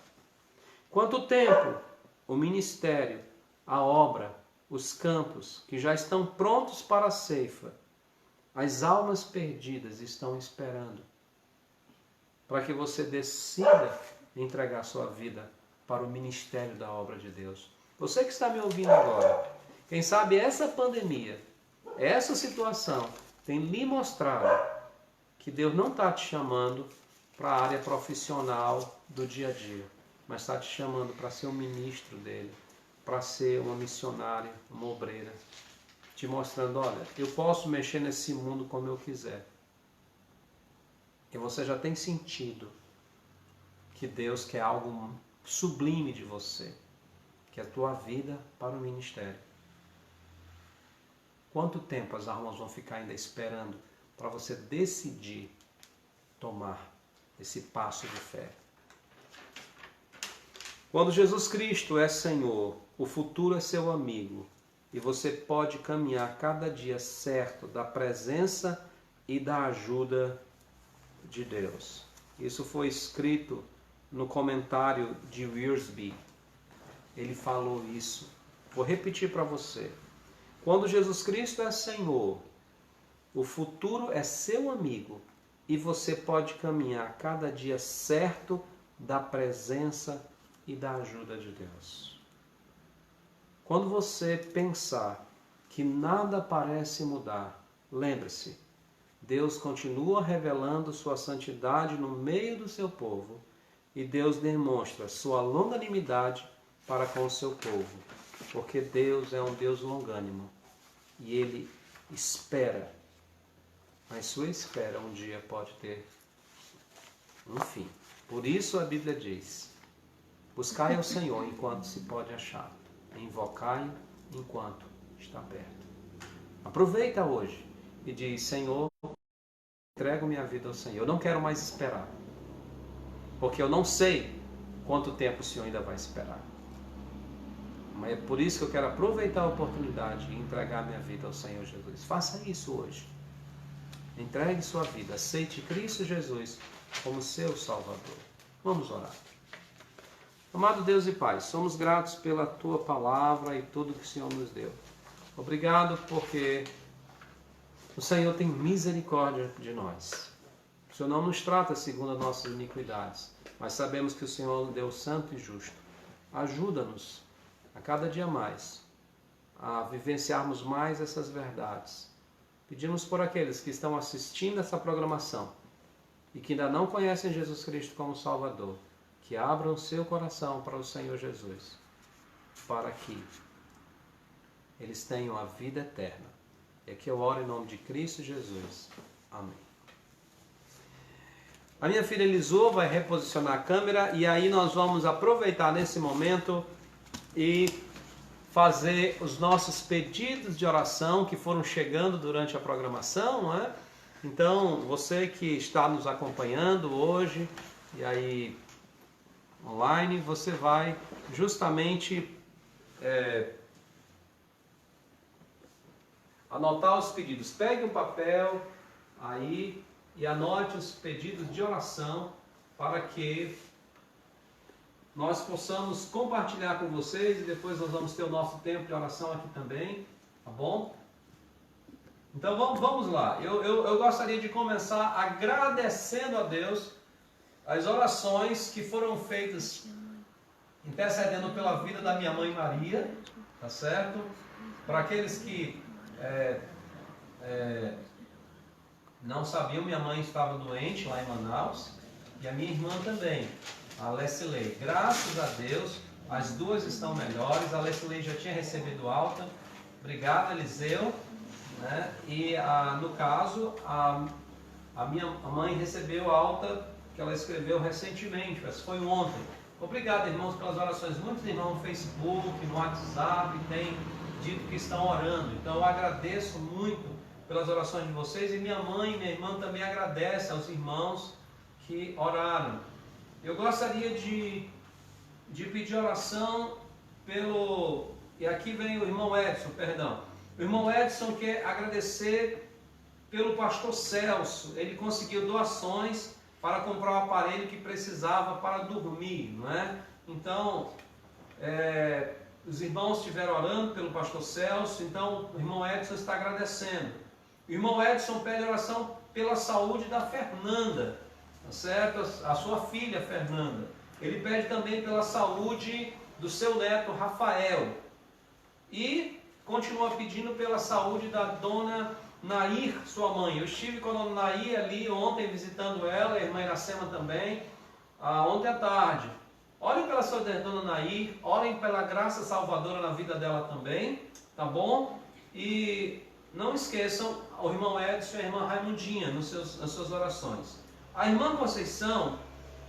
Quanto tempo o ministério, a obra, os campos que já estão prontos para a ceifa, as almas perdidas estão esperando para que você decida entregar sua vida para o ministério da obra de Deus. Você que está me ouvindo agora, quem sabe essa pandemia essa situação tem me mostrado que Deus não está te chamando para a área profissional do dia a dia, mas está te chamando para ser um ministro dele, para ser uma missionária, uma obreira, te mostrando, olha, eu posso mexer nesse mundo como eu quiser. E você já tem sentido que Deus quer algo sublime de você, que é a tua vida para o ministério. Quanto tempo as almas vão ficar ainda esperando para você decidir tomar esse passo de fé? Quando Jesus Cristo é Senhor, o futuro é seu amigo e você pode caminhar cada dia certo da presença e da ajuda de Deus. Isso foi escrito no comentário de Wiersbe. Ele falou isso. Vou repetir para você. Quando Jesus Cristo é Senhor, o futuro é seu amigo e você pode caminhar cada dia certo da presença e da ajuda de Deus. Quando você pensar que nada parece mudar, lembre-se, Deus continua revelando sua santidade no meio do seu povo e Deus demonstra sua longanimidade para com o seu povo, porque Deus é um Deus longânimo e Ele espera, mas sua espera um dia pode ter um fim. Por isso a Bíblia diz, buscai ao Senhor enquanto se pode achar, invocai enquanto está perto. Aproveita hoje e diz, Senhor, entrego minha vida ao Senhor, eu não quero mais esperar, porque eu não sei quanto tempo o Senhor ainda vai esperar. Mas é por isso que eu quero aproveitar a oportunidade e entregar minha vida ao Senhor Jesus. Faça isso hoje. Entregue sua vida, aceite Cristo Jesus como seu Salvador. Vamos orar. Amado Deus e Pai, somos gratos pela Tua palavra e tudo que o Senhor nos deu. Obrigado porque o Senhor tem misericórdia de nós. O Senhor não nos trata segundo as nossas iniquidades, mas sabemos que o Senhor é um Deus santo e justo. Ajuda-nos a cada dia mais a vivenciarmos mais essas verdades. Pedimos por aqueles que estão assistindo essa programação e que ainda não conhecem Jesus Cristo como Salvador, que abram seu coração para o Senhor Jesus, para que eles tenham a vida eterna. É que eu oro em nome de Cristo Jesus. Amém. A minha filha Elisô vai reposicionar a câmera e aí nós vamos aproveitar nesse momento e fazer os nossos pedidos de oração que foram chegando durante a programação, não é? Então, você que está nos acompanhando hoje e aí online, você vai justamente anotar os pedidos. Pegue um papel aí e anote os pedidos de oração para que nós possamos compartilhar com vocês e depois nós vamos ter o nosso tempo de oração aqui também, tá bom? Então vamos lá. Eu gostaria de começar agradecendo a Deus as orações que foram feitas intercedendo pela vida da minha mãe Maria, tá certo? Para aqueles que não sabiam, minha mãe estava doente lá em Manaus e a minha irmã também, a Leslie. Graças a Deus, as duas estão melhores. A Leslie já tinha recebido alta. Obrigado, Eliseu. Né? E no caso, a minha mãe recebeu alta que ela escreveu recentemente, mas foi ontem. Obrigado, irmãos, pelas orações. Muitos irmãos no Facebook, no WhatsApp têm dito que estão orando. Então eu agradeço muito pelas orações de vocês e minha mãe e minha irmã também agradecem aos irmãos que oraram. Eu gostaria de pedir oração pelo... E aqui vem o irmão Edson, perdão. O irmão Edson quer agradecer pelo pastor Celso. Ele conseguiu doações para comprar o aparelho que precisava para dormir, não é? Então, os irmãos estiveram orando pelo pastor Celso, então o irmão Edson está agradecendo. O irmão Edson pede oração pela saúde da Fernanda, tá certo? A sua filha Fernanda. Ele pede também pela saúde do seu neto Rafael. E continua pedindo pela saúde da dona Nair, sua mãe. Eu estive com a dona Nair ali ontem visitando ela, a irmã Iracema também, ontem à tarde. Orem pela sua dona Nair, orem pela graça salvadora na vida dela também, tá bom? E não esqueçam o irmão Edson e a irmã Raimundinha nas suas orações. A irmã Conceição,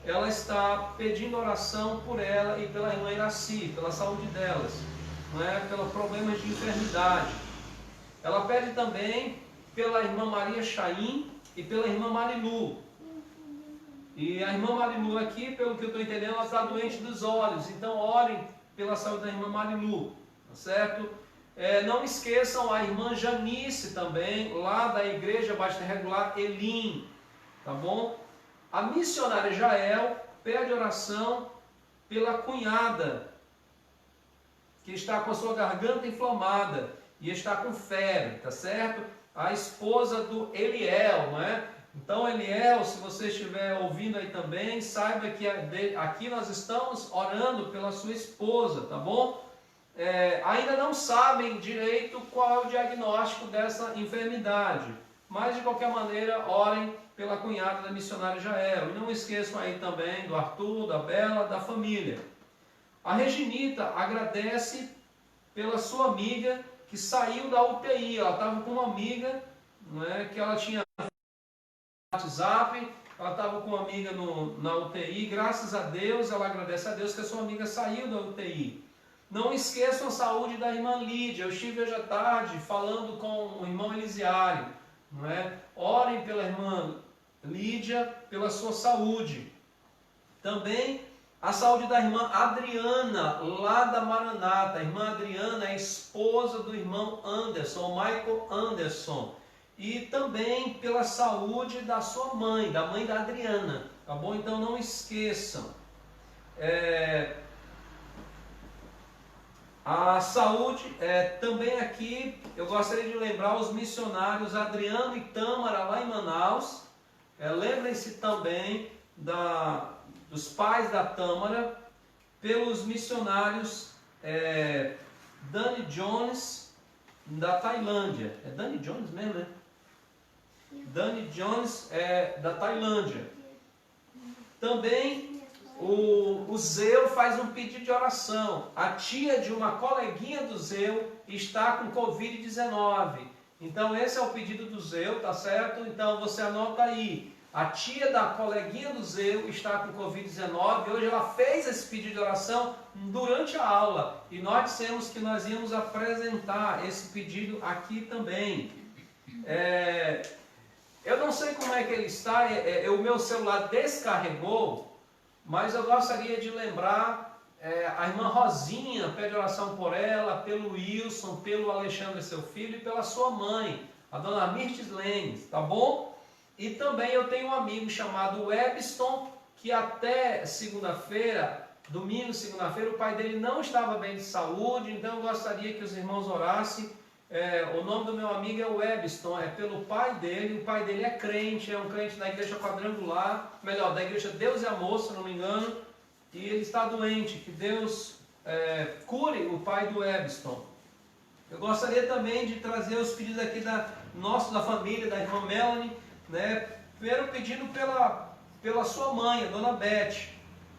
ela está pedindo oração por ela e pela irmã Iraci, pela saúde delas, não é? Pelos problemas de enfermidade. Ela pede também pela irmã Maria Chaim e pela irmã Marilu. E a irmã Marilu aqui, pelo que eu estou entendendo, ela está doente dos olhos. Então orem pela saúde da irmã Marilu, tá certo? Não esqueçam a irmã Janice também, lá da Igreja Batista Regular Elim, tá bom? A missionária Jael pede oração pela cunhada, que está com a sua garganta inflamada e está com febre, tá certo? A esposa do Eliel, não é? Então, Eliel, se você estiver ouvindo aí também, saiba que aqui nós estamos orando pela sua esposa, tá bom? Ainda não sabem direito qual é o diagnóstico dessa enfermidade, mas de qualquer maneira, orem pela cunhada da missionária Jael. E não esqueçam aí também do Arthur, da Bela, da família. A Reginita agradece pela sua amiga que saiu da UTI. Ela estava com uma amiga, né, que ela tinha WhatsApp, ela estava com uma amiga na UTI. Graças a Deus, ela agradece a Deus que a sua amiga saiu da UTI. Não esqueçam a saúde da irmã Lídia. Eu estive hoje à tarde falando com o irmão Elisiário, não é? Orem pela irmã Lídia, pela sua saúde. Também a saúde da irmã Adriana, lá da Maranata. A irmã Adriana é esposa do irmão Anderson, Michael Anderson. E também pela saúde da sua mãe, da mãe da Adriana, tá bom? Então não esqueçam. A saúde, também aqui, eu gostaria de lembrar os missionários Adriano e Tâmara lá em Manaus. Lembrem-se também dos pais da Tâmara, pelos missionários Danny Jones da Tailândia. É Danny Jones mesmo, né? Danny Jones da Tailândia. Também o Zeu faz um pedido de oração. A tia de uma coleguinha do Zeu está com Covid-19. Então esse é o pedido do Zeu, tá certo? Então você anota aí. A tia da coleguinha do Zeu está com Covid-19. Hoje ela fez esse pedido de oração durante a aula. E nós dissemos que nós íamos apresentar esse pedido aqui também. Eu não sei como é que ele está. O meu celular descarregou. Mas eu gostaria de lembrar, a irmã Rosinha pede oração por ela, pelo Wilson, pelo Alexandre, seu filho, e pela sua mãe, a dona Mirtes Lenes, tá bom? E também eu tenho um amigo chamado Webston, que até segunda-feira, domingo, segunda-feira, o pai dele não estava bem de saúde, então eu gostaria que os irmãos orassem. O nome do meu amigo é Webston, é pelo pai dele. O pai dele é crente, é um crente da igreja quadrangular, melhor, da igreja Deus e Amor, se não me engano, e ele está doente. Que Deus cure o pai do Webston. Eu gostaria também de trazer os pedidos aqui da família, da irmã Melanie, né? Primeiro pedido pela sua mãe, a dona Beth,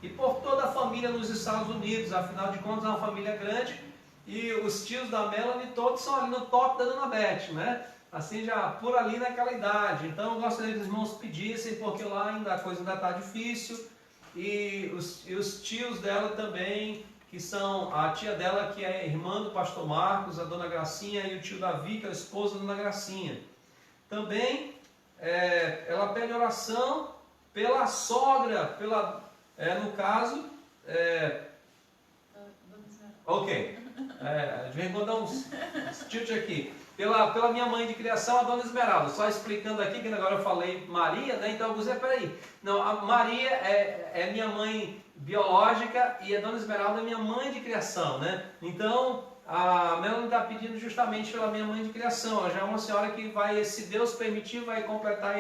e por toda a família nos Estados Unidos. Afinal de contas é uma família grande. E os tios da Melanie todos são ali no toque da dona Beth, né? Assim, já por ali naquela idade. Então eu gostaria que os irmãos pedissem, porque lá ainda a coisa ainda está difícil. E os tios dela também, que são a tia dela, que é irmã do pastor Marcos, a dona Gracinha, e o tio Davi, que é a esposa da dona Gracinha. Também ela pede oração pela sogra, no caso... Ok. Vou dar uns tilt aqui. Pela minha mãe de criação, a dona Esmeralda. Só explicando aqui, que agora eu falei Maria, né? Então eu usei, peraí. Não, a Maria é minha mãe biológica e a dona Esmeralda é minha mãe de criação, né? Então a Melanie está pedindo justamente pela minha mãe de criação. Ela já é uma senhora que vai, se Deus permitir, vai completar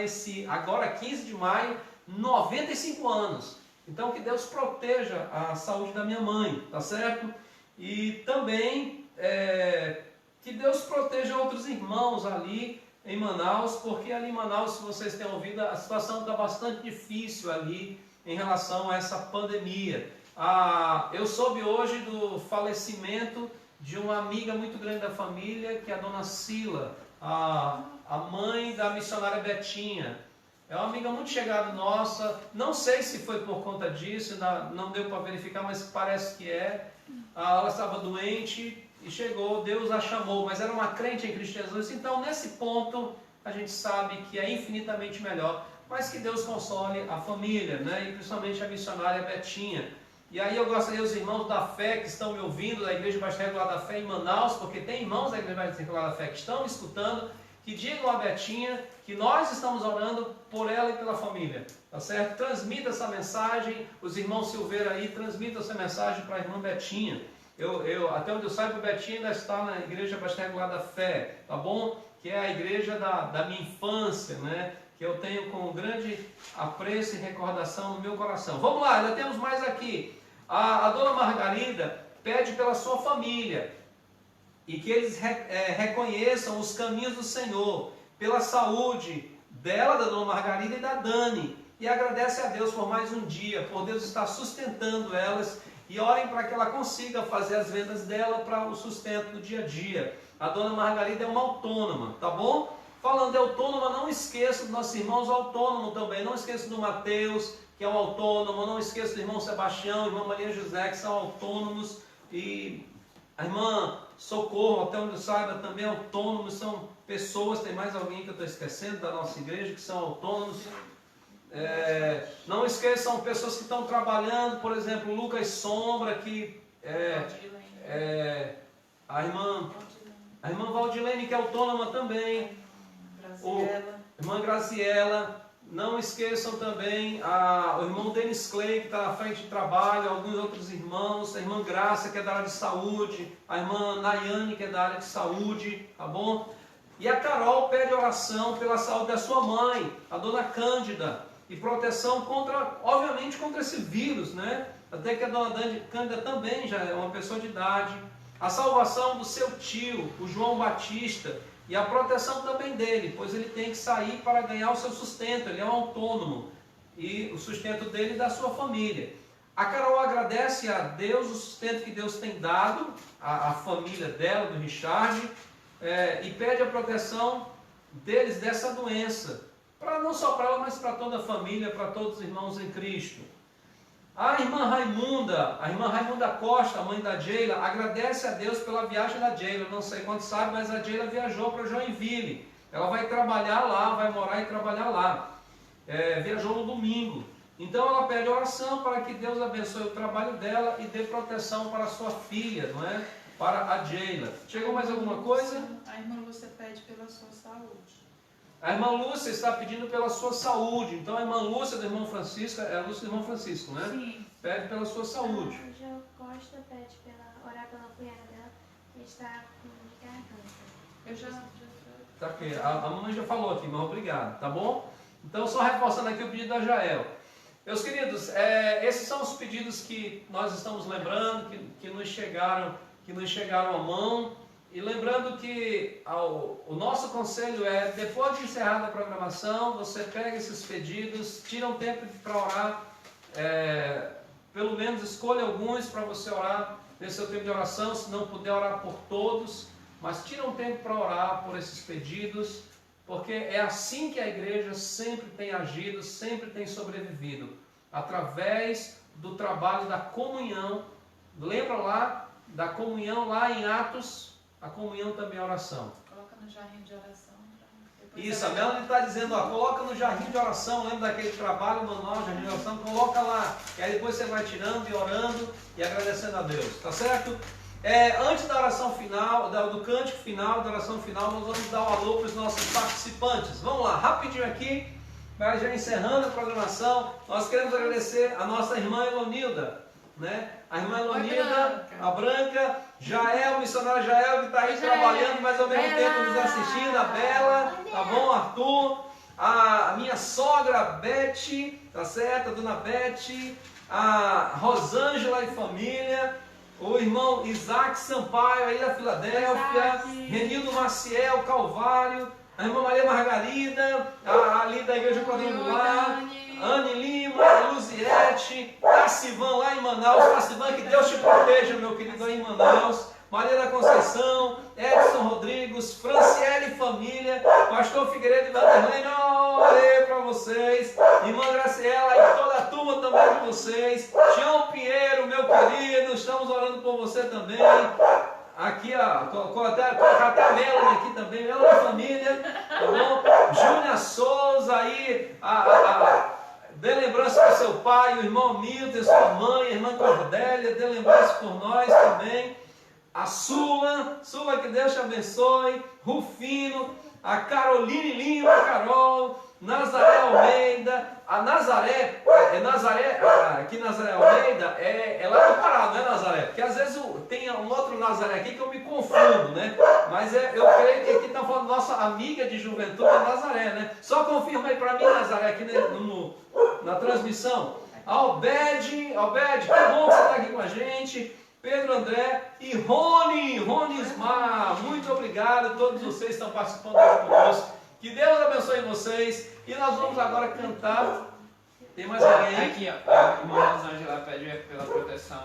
agora 15 de maio, 95 anos. Então que Deus proteja a saúde da minha mãe, tá certo? E também Que Deus proteja outros irmãos ali em Manaus, porque ali em Manaus, se vocês têm ouvido, a situação está bastante difícil ali em relação a essa pandemia. Eu soube hoje do falecimento de uma amiga muito grande da família, que é a dona Sila, a mãe da missionária Betinha. É uma amiga muito chegada nossa, não sei se foi por conta disso, não deu para verificar, mas parece que é. Ela estava doente e chegou, Deus a chamou, mas era uma crente em Cristo Jesus. Então, nesse ponto, a gente sabe que é infinitamente melhor, mas que Deus console a família, né? E principalmente a missionária Betinha. E aí eu gostaria os irmãos da fé que estão me ouvindo, da Igreja Batista Regular da Fé em Manaus, porque tem irmãos da Igreja Batista Regular da Fé que estão me escutando, que digam a Betinha que nós estamos orando por ela e pela família, tá certo? Transmita essa mensagem, os irmãos Silveira aí, transmita essa mensagem para a irmã Betinha. Até onde eu saiba, o Betinho ainda está na Igreja Batista Regular da Fé, tá bom? Que é a igreja da minha infância, né? Que eu tenho com grande apreço e recordação no meu coração. Vamos lá, ainda temos mais aqui. A dona Margarida pede pela sua família e que eles reconheçam os caminhos do Senhor, pela saúde dela, da dona Margarida e da Dani. E agradece a Deus por mais um dia, por Deus estar sustentando elas. E orem para que ela consiga fazer as vendas dela para o sustento do dia a dia. A dona Margarida é uma autônoma, tá bom? Falando de autônoma, não esqueça dos nossos irmãos autônomos também. Não esqueça do Mateus, que é um autônomo. Não esqueça do irmão Sebastião, irmã Maria José, que são autônomos. E a irmã Socorro, até onde eu saiba, também é autônomo. São pessoas, tem mais alguém que eu estou esquecendo da nossa igreja, que são autônomos. Não esqueçam pessoas que estão trabalhando, por exemplo, o Lucas Sombra, que a irmã Valdilene, que é autônoma também, irmã Graziela. Não esqueçam também o irmão Denis Clay, que está na frente de trabalho, alguns outros irmãos, a irmã Graça, que é da área de saúde, a irmã Nayane, que é da área de saúde, tá bom? E a Carol pede oração pela saúde da sua mãe, a dona Cândida, e proteção obviamente contra esse vírus, né? Até que a dona Cândida também já é uma pessoa de idade. A salvação do seu tio, o João Batista, e a proteção também dele, pois ele tem que sair para ganhar o seu sustento, ele é um autônomo, e o sustento dele e da sua família. A Carol agradece a Deus o sustento que Deus tem dado à família dela, do Richard, e pede a proteção deles dessa doença. Não só para ela, mas para toda a família, para todos os irmãos em Cristo. A irmã Raimunda Costa, a mãe da Jeila, agradece a Deus pela viagem da Jeila. Não sei quantos sabem, mas a Jeila viajou para Joinville. Ela vai trabalhar lá, vai morar e trabalhar lá. Viajou no domingo. Então ela pede oração para que Deus abençoe o trabalho dela e dê proteção para a sua filha, não é? Para a Jeila. Chegou mais alguma coisa? A irmã Lúcia pede pela sua saúde. A irmã Lúcia está pedindo pela sua saúde. Então a irmã Lúcia do irmão Francisco, é a Lúcia do irmão Francisco, né? Sim. Pede pela sua saúde. A Jo Costa pede orar pela cunhada dela, que está com garganta. Eu já Tá aqui. A mamãe já falou aqui, mas obrigado, tá bom? Então só reforçando aqui o pedido da Jael. Meus queridos, esses são os pedidos que nós estamos lembrando, que nos chegaram à mão. E lembrando que o nosso conselho depois de encerrada a programação, você pega esses pedidos, tira um tempo para orar, pelo menos escolha alguns para você orar nesse seu tempo de oração, se não puder orar por todos, mas tira um tempo para orar por esses pedidos, porque é assim que a igreja sempre tem agido, sempre tem sobrevivido, através do trabalho da comunhão. Lembra lá da comunhão lá em Atos? A comunhão também é oração. Coloca no jarrinho de oração. Isso, a Melanie está dizendo, coloca no jarrinho de oração, lembra daquele trabalho manual, jarrinho de oração, coloca lá. E aí depois você vai tirando e orando e agradecendo a Deus, tá certo? Antes da oração final, do cântico final, da oração final, nós vamos dar um alô para os nossos participantes. Vamos lá, rapidinho aqui, mas já encerrando a programação, nós queremos agradecer a nossa irmã Elonilda, né? A irmã Elonilda, a Branca, Jael, missionária Jael, que está aí trabalhando, mas ao mesmo tempo nos assistindo, a Bela, tá bom, Arthur, a minha sogra, Beth, tá certo, a dona Beth, a Rosângela e família, o irmão Isaac Sampaio, aí da Filadélfia, Renildo Maciel Calvário, a irmã Maria Margarida, ali da Igreja Quadrangular, Anne Lima, Luziete, Tassivan lá em Manaus. Tassivan, que Deus te proteja, meu querido, aí em Manaus. Maria da Conceição, Edson Rodrigues, Franciele Família, Pastor Figueiredo e Vanderlei, orei para vocês, irmã Graciela e toda a turma também de vocês, Tião Pinheiro, meu querido, estamos orando por você também. Aqui, ó, colocar até a Melanie aqui também, Melanie Família, tá bom? Júlia Souza aí, dê lembrança para seu pai, o irmão Milton, sua mãe, a irmã Cordélia, dê lembrança por nós também. A Sula, que Deus te abençoe, Rufino, a Caroline Lima, Carol, Nazaré Almeida, a Nazaré, aqui Nazaré Almeida, é lá do Pará, não é Nazaré? Porque às vezes tem um outro Nazaré aqui que eu me confundo, né? Mas eu creio que aqui está falando nossa amiga de juventude, é Nazaré, né? Só confirma aí para mim, Nazaré, aqui na transmissão. Albed, que bom que você está aqui com a gente. Pedro André e Rony Ismar, muito obrigado a todos vocês que estão participando hoje conosco. Que Deus abençoe vocês. E nós vamos agora cantar. Tem mais alguém aí? Aqui, ó, a irmã Rosângela pede pela proteção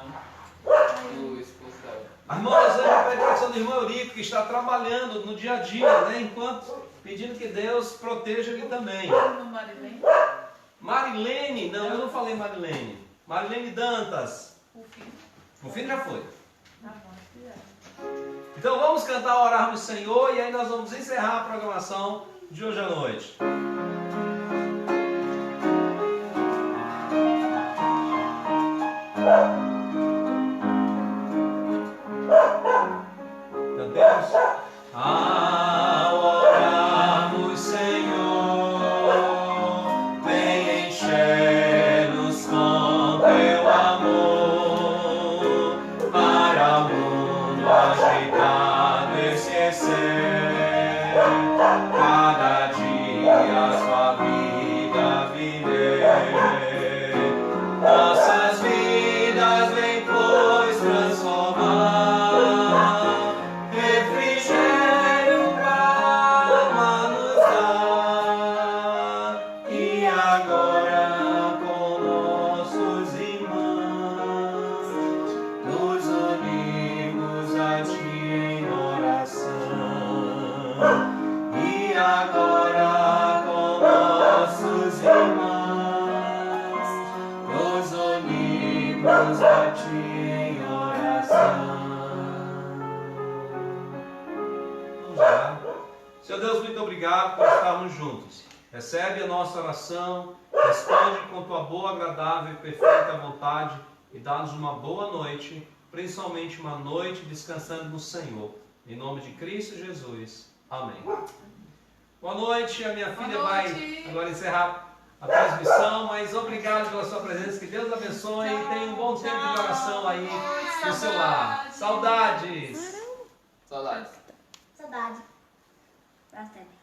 do esposo dela. A irmã Rosângela pede proteção do irmão Eurico, que está trabalhando no dia a dia, né? Pedindo que Deus proteja ele também. No Marilene. Marilene, não, eu não falei Marilene. Marilene Dantas. O filho. O filho já foi. Tá bom, Então vamos cantar Orarmos Senhor e aí nós vamos encerrar a programação de hoje à noite. Cantemos. Ao orarmos, Senhor, vem encher-nos com teu amor, para o mundo agitado esquecer cada dia a sua vida viver. Nossas vidas vem pois transformar, refrigério, calma nos dar. E agora com nossos irmãos nos unimos a ti em oração. E agora com nossos irmãos nos unimos a ti em oração. Vamos lá. Senhor Deus, muito obrigado por estarmos juntos. Recebe a nossa oração, responde com tua boa, agradável e perfeita vontade e dá-nos uma boa noite, principalmente uma noite descansando no Senhor. Em nome de Cristo Jesus. Amém. Boa noite, a minha filha vai agora encerrar a transmissão, mas obrigado pela sua presença, que Deus abençoe e tenha um bom tempo de oração aí no seu lar. Saudades! Saudades. Saudade. Bastante.